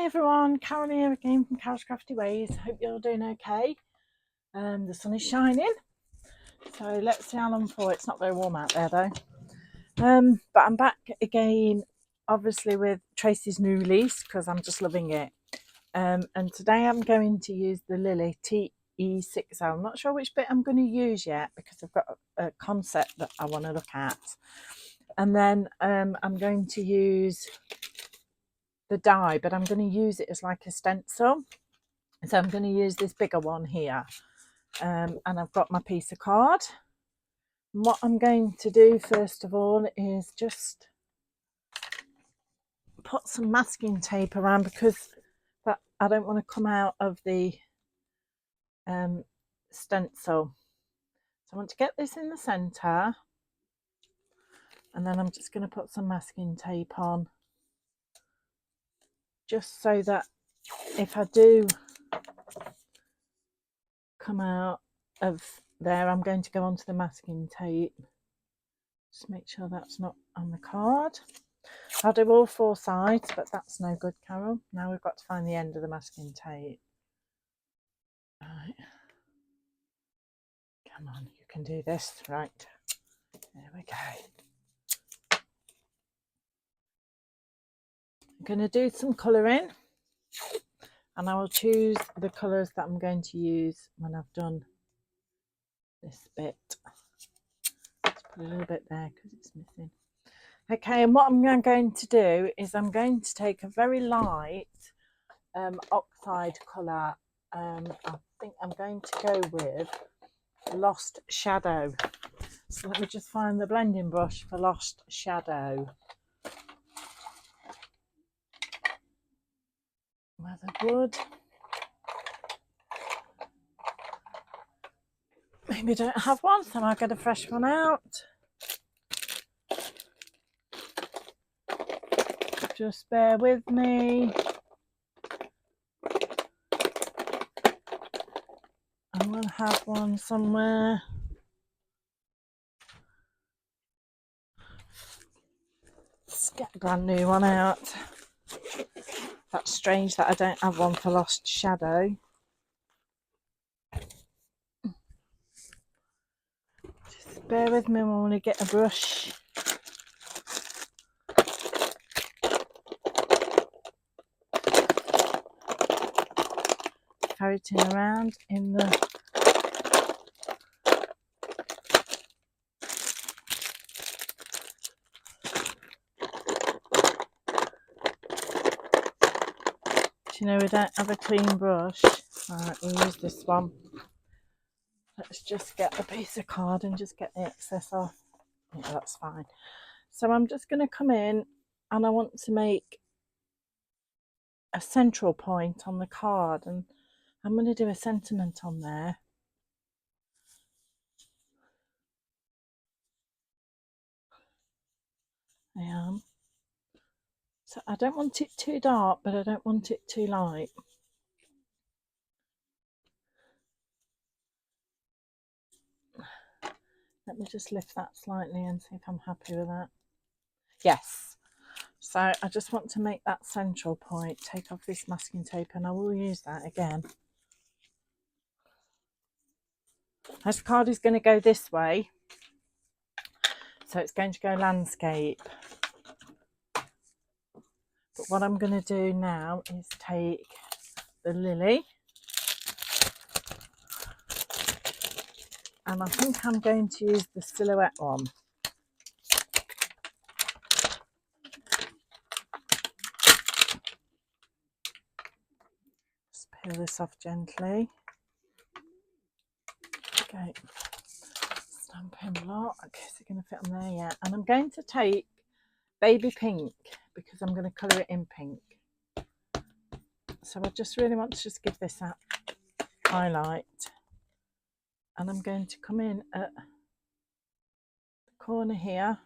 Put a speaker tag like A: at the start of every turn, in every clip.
A: Hi everyone, Carol here again from Carol's Crafty Ways. Hope you're doing okay. The sun is shining, so let's see how long for. It's not very warm out there though. But I'm back again, obviously with Tracy's new release because I'm just loving it. And today I'm going to use the Lily TE60. I'm not sure which bit I'm going to use yet because I've got a concept that I want to look at. And then I'm going to use the die, but I'm going to use it as like a stencil. So I'm going to use this bigger one here, and I've got my piece of card. And what I'm going to do first of all is just put some masking tape around because that I don't want to come out of the stencil. So I want to get this in the centre, and then I'm just going to put some masking tape on, just so that if I do come out of there, I'm going to go onto the masking tape. Just make sure that's not on the card. I'll do all four sides, but that's no good, Carol. Now we've got to find the end of the masking tape. Right. Come on, you can do this. Right. There we go. I'm going to do some colouring, and I will choose the colours that I'm going to use when I've done this bit. Let's put a little bit there because it's missing. Okay, and what I'm going to do is I'm going to take a very light oxide colour. I think I'm going to go with Lost Shadow. So let me just find the blending brush for Lost Shadow. Weatherwood. Maybe I don't have one, so I'll get a fresh one out. Just bear with me. I will have one somewhere. Let's get a brand new one out. That's strange that I don't have one for Lost Shadow. Just bear with me, I want to get a brush. Ferreting around in the you know, we don't have a clean brush. Alright, we'll use this one. Let's just get a piece of card and just get the excess off. Yeah, that's fine. So I'm just going to come in and I want to make a central point on the card, and I'm going to do a sentiment on there. I am. So I don't want it too dark, but I don't want it too light. Let me just lift that slightly and see if I'm happy with that. Yes. So I just want to make that central point. Take off this masking tape, and I will use that again. This card is going to go this way, so it's going to go landscape. But what I'm going to do now is take the lily, and I think I'm going to use the silhouette one. Just peel this off gently. Okay, stamping block. Is it going to fit on there? Yeah. And I'm going to take baby pink because I'm going to colour it in pink. So I just really want to just give this that highlight. And I'm going to come in at the corner here.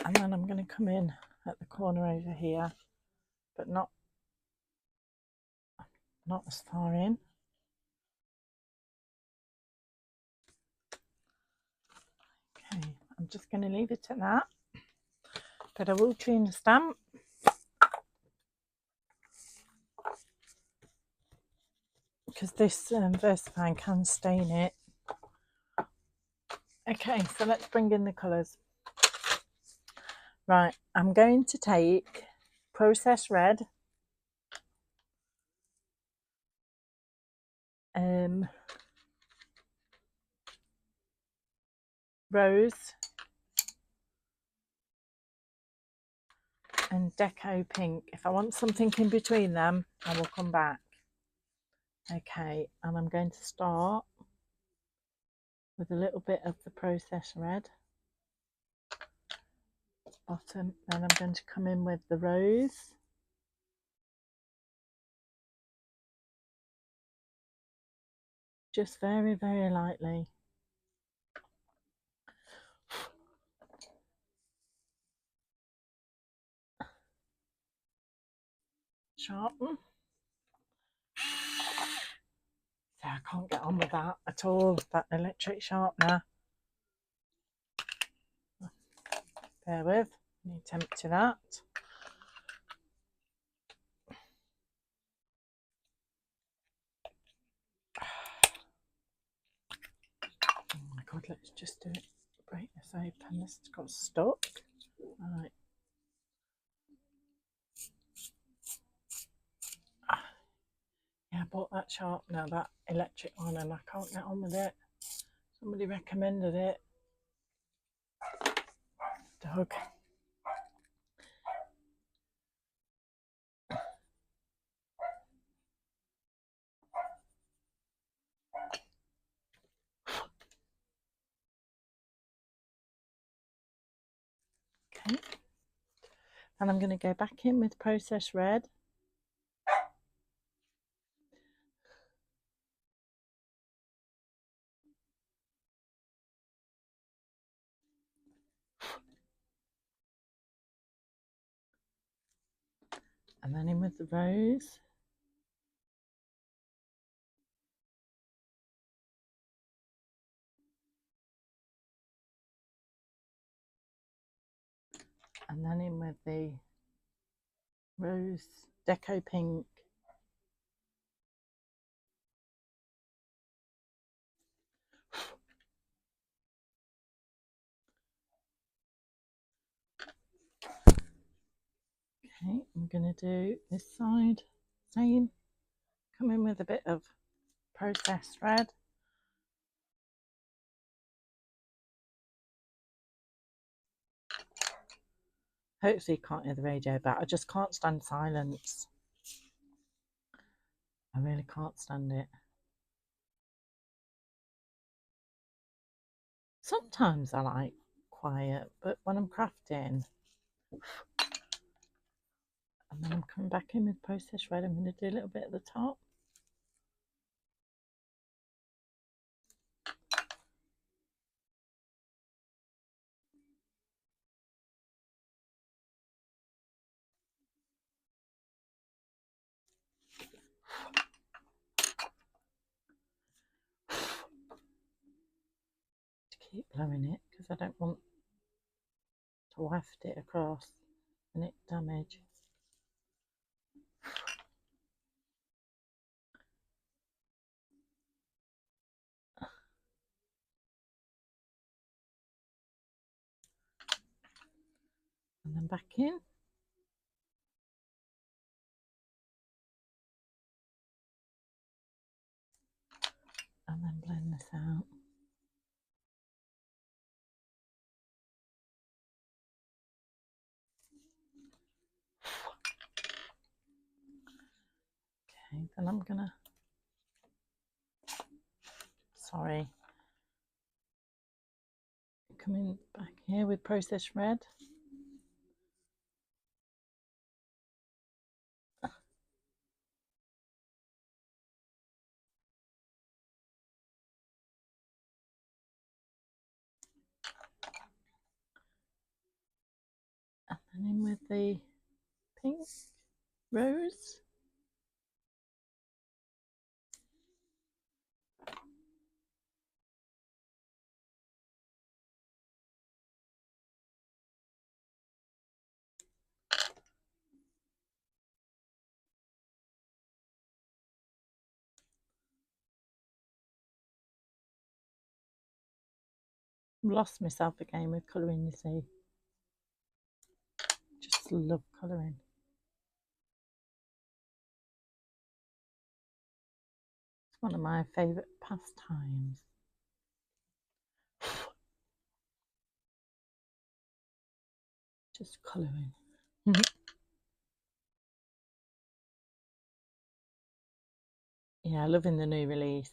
A: And then I'm going to come in at the corner over here, but not as far in. I'm just going to leave it at that, but I will clean the stamp. Because this VersaFine can stain it. Okay, so let's bring in the colours. Right, I'm going to take Process Red, Rose, and Deco Pink. If I want something in between them, I will come back. Okay, and I'm going to start with a little bit of the Process Red bottom, then I'm going to come in with the Rose, just very, very lightly. Sharpen. So I can't get on with that at all, that electric sharpener. Bear with, I need to empty that. Oh my god, let's just do it. Break this open, this has got stuck. Right. Yeah, I bought that sharpener, that electric one, and I can't get on with it. Somebody recommended it. Doug. Okay. And I'm going to go back in with Process Red. And then in with the Rose. And then in with the Rose Deco Pink. Okay, I'm going to do this side, same. Come in with a bit of Process Red. Hopefully you can't hear the radio, but I just can't stand silence. I really can't stand it. Sometimes I like quiet, but when I'm crafting, and then I'm coming back in with Process Red, I'm going to do a little bit at the top. To keep blowing it because I don't want to waft it across and it damage. And then back in. And then blend this out. Okay, then I'm gonna, sorry, come in back here with Process Red. And then in with the pink Rose. Lost myself again with colouring, you see. Just love colouring. It's one of my favourite pastimes. Just colouring. Yeah, loving the new release.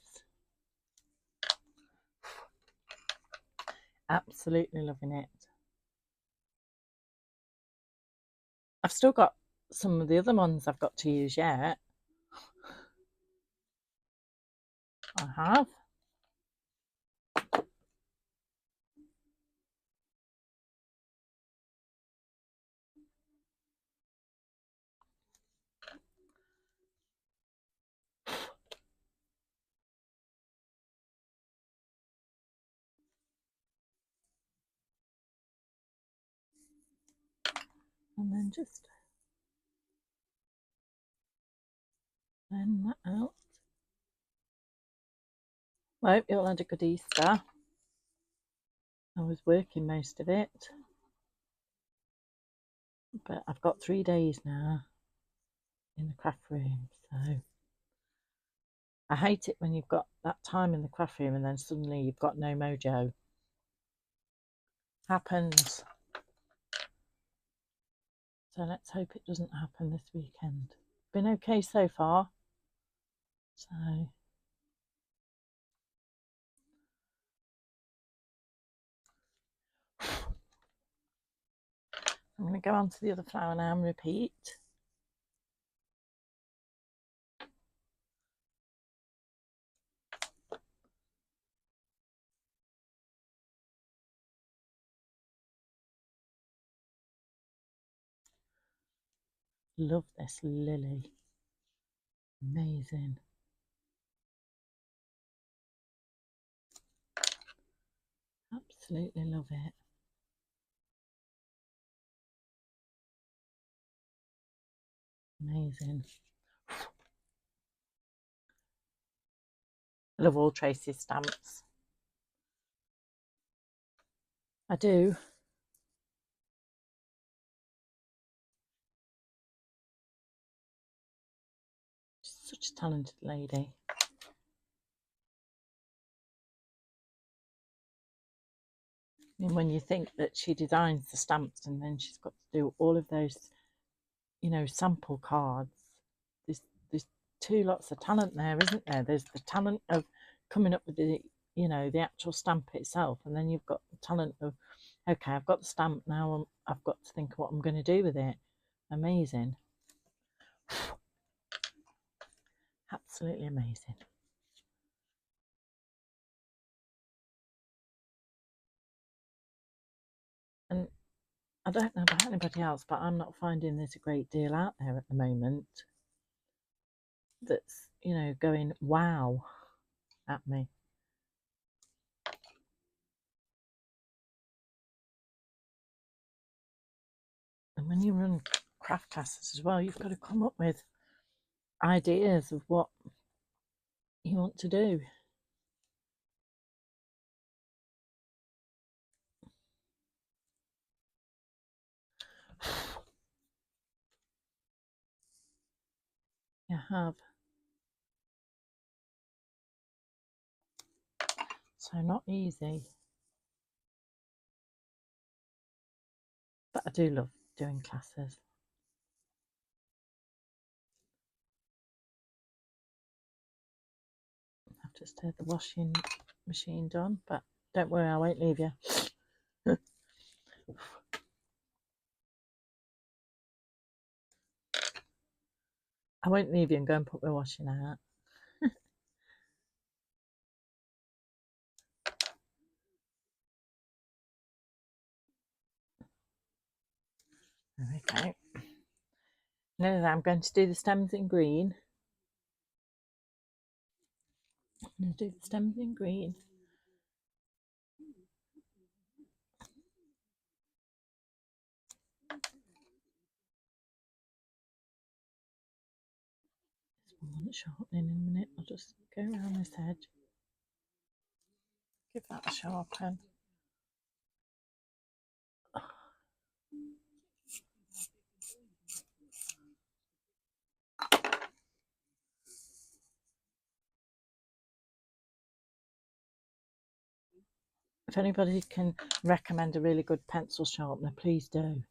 A: Absolutely loving it. I've still got some of the other ones I've got to use yet. I have. And then just blend that out. Well, you all had a good Easter. I was working most of it, but I've got 3 days now in the craft room, so I hate it when you've got that time in the craft room and then suddenly you've got no mojo. Happens. So let's hope it doesn't happen this weekend. Been okay so far. So I'm going to go on to the other flower now and repeat. Love this lily. Amazing. Absolutely love it. Amazing. I love all Tracy's stamps. I do. She's such a talented lady. I mean, when you think that she designs the stamps and then she's got to do all of those, you know, sample cards, there's two lots of talent there, isn't there? There's the talent of coming up with the, you know, the actual stamp itself, and then you've got the talent of, okay, I've got the stamp now, I've got to think of what I'm going to do with it. Amazing. Absolutely amazing. And I don't know about anybody else, but I'm not finding there's a great deal out there at the moment that's, you know, going wow at me. And when you run craft classes as well, you've got to come up with ideas of what you want to do. You have. So not easy. But I do love doing classes. I've just had the washing machine done, but don't worry, I won't leave you. I won't leave you and go and put my washing out. There we go. Now I'm going to do the stems in green. I'm going to do the stems in green. This one wants sharpening in a minute. I'll just go around this edge. Give that a sharpen. If anybody can recommend a really good pencil sharpener, please do.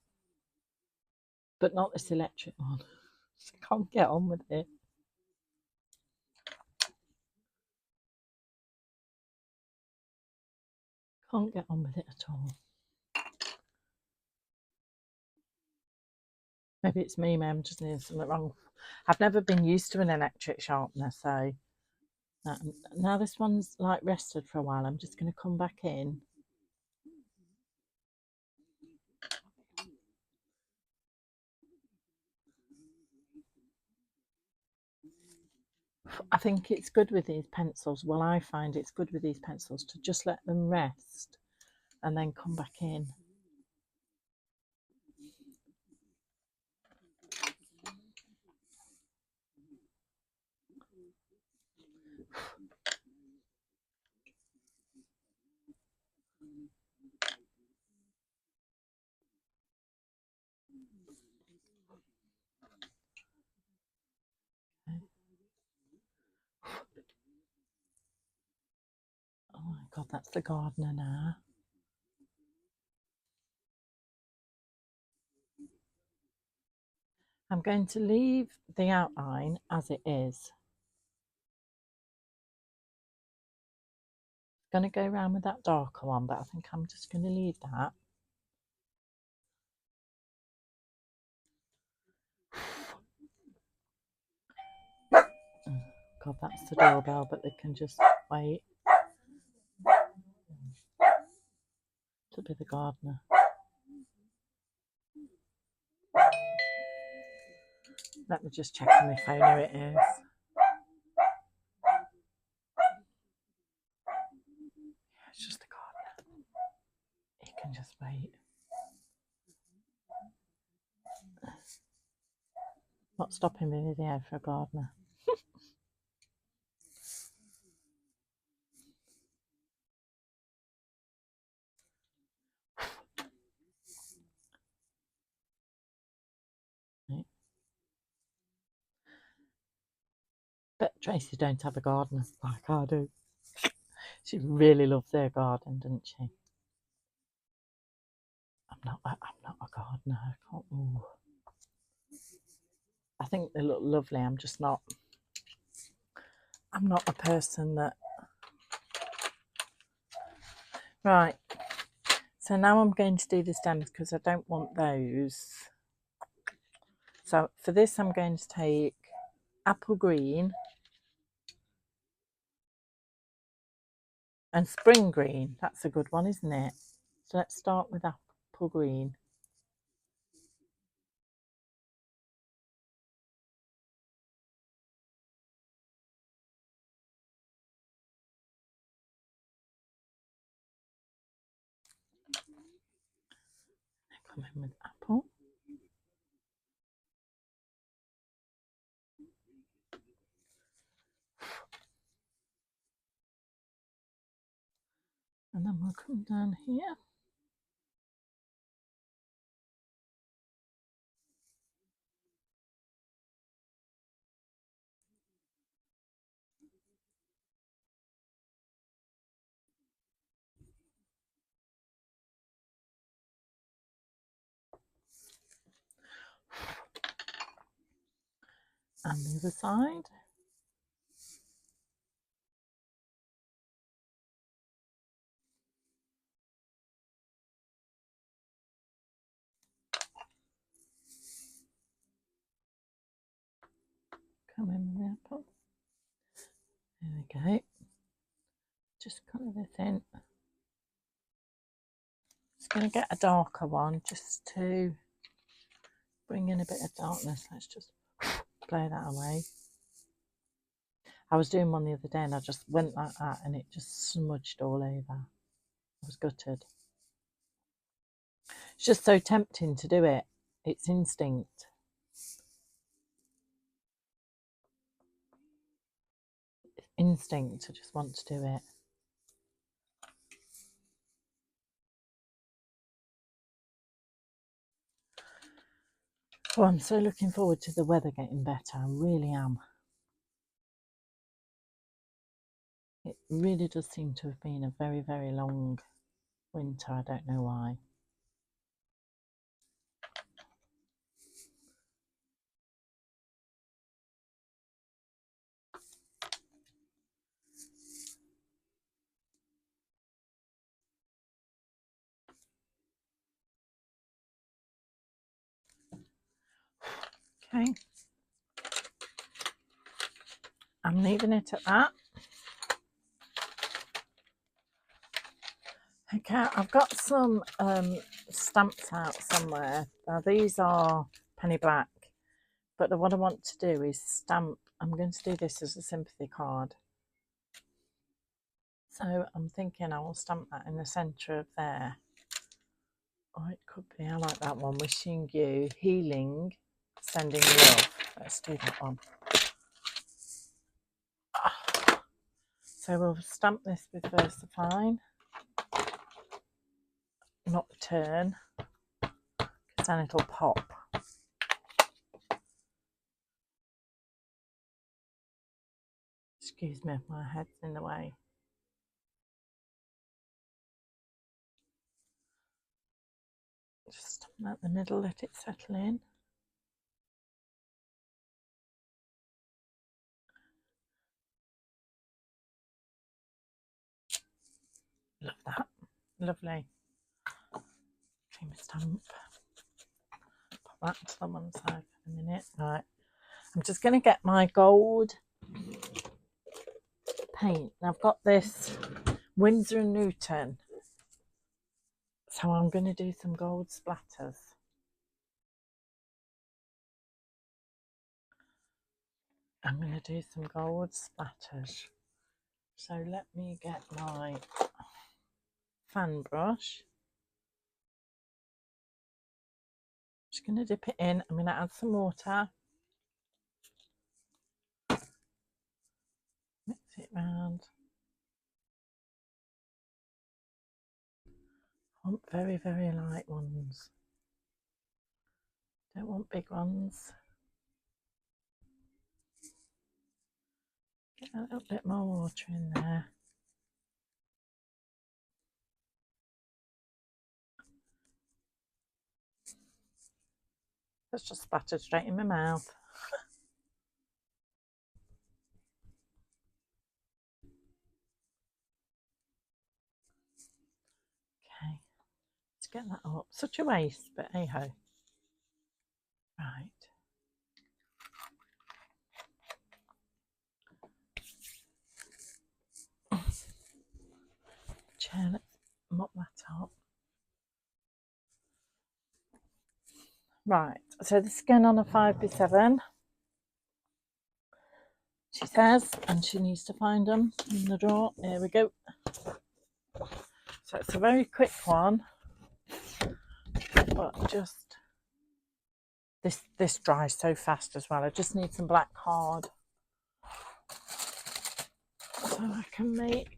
A: But not this electric one. I can't get on with it. Can't get on with it at all. Maybe it's me, I'm just doing something wrong. I've never been used to an electric sharpener, so now this one's like rested for a while. I'm just going to come back in. I think it's good with these pencils. Well, I find it's good with these pencils to just let them rest and then come back in. Oh my God, that's the gardener now. I'm going to leave the outline as it is. I'm going to go around with that darker one, but I think I'm just going to leave that. God, that's the doorbell, but they can just wait. To be the gardener. Let me just check on my phone who it is. It's just the gardener. He can just wait. Not stopping the video for a gardener. Right. But Tracy don't have a gardener like I do. She really loves their garden, doesn't she? I'm not a gardener. I can't. Ooh. I think they look lovely. I'm just not. I'm not a person that. Right. So now I'm going to do the stems because I don't want those. So for this, I'm going to take apple green and spring green. That's a good one, isn't it? So let's start with apple green. Come in with apple. And then we'll come down here. And the other side. Come in with the apple. There we go. Just colour this in. Just going to get a darker one just to bring in a bit of darkness. Let's just blow that away. I was doing one the other day and I just went like that and it just smudged all over. I was gutted. It's just so tempting to do it. It's instinct. It's instinct to just want to do it. Oh, I'm so looking forward to the weather getting better. I really am. It really does seem to have been a very, very long winter. I don't know why. Okay, I'm leaving it at that. Okay, I've got some stamps out somewhere. Now these are penny black, but what I want to do is stamp. I'm going to do this as a sympathy card. So I'm thinking I will stamp that in the centre of there. Oh, it could be. I like that one. Wishing you healing, sending love. Let's do that one. So we'll stamp this with VersaFine, not turn, because then it'll pop. Excuse me if my head's in the way. Just stamp that in the middle, let it settle in. Love that. Lovely. Cream stamp. Put that to the one side for a minute. Right. I'm just going to get my gold paint. I've got this Winsor & Newton. So I'm going to do some gold splatters. I'm going to do some gold splatters. So let me get my fan brush. Just going to dip it in. I'm going to add some water. Mix it round. I want very, very light ones. Don't want big ones. Get a little bit more water in there. That's just splattered straight in my mouth. Okay, let's get that up. Such a waste, but hey ho. Right. Chair, let's mop that up. Right, so this is going on a 5x7. She says, and she needs to find them in the drawer. There we go. So it's a very quick one, but just this dries so fast as well. I just need some black card so I can make.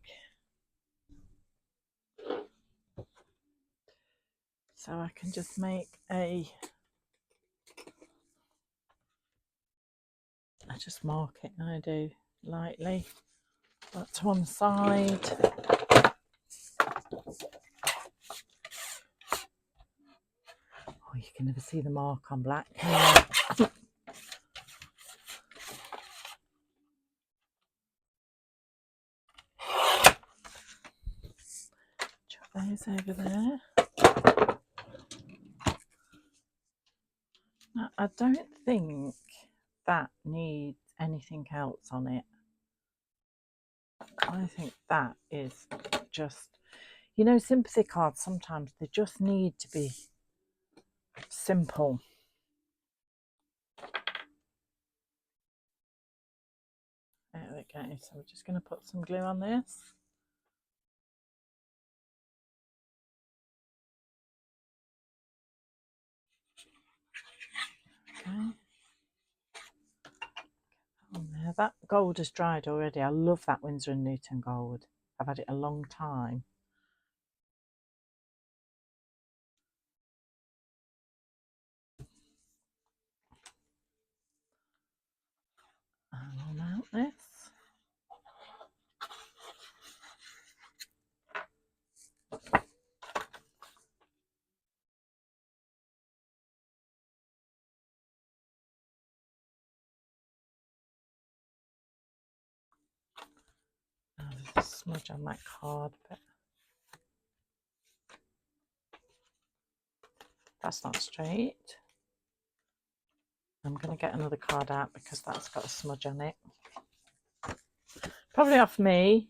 A: So I can just make a. I just mark it and I do lightly. That's one side. Oh, you can never see the mark on black. Chuck those over there. Now, I don't think that needs anything else on it. I think that is just, you know, sympathy cards sometimes they just need to be simple. There we go. So we're just going to put some glue on this. Okay. On there. That gold has dried already. I love that Winsor & Newton gold. I've had it a long time. And I'll mount this. smudge on that card, but that's not straight. I'm going to get another card out because that's got a smudge on it. Probably off me.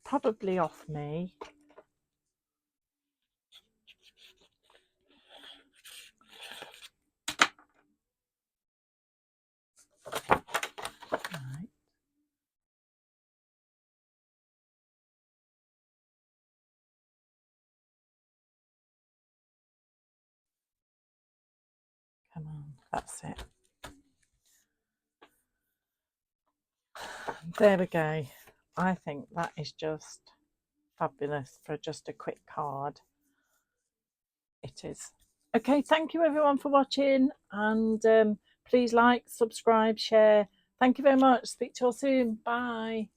A: Probably off me. Right. Come on, that's it. There we go. I think that is just fabulous for just a quick card. It is. Okay, thank you everyone for watching, and please like, subscribe, share. Thank you very much. Speak to you all soon. Bye.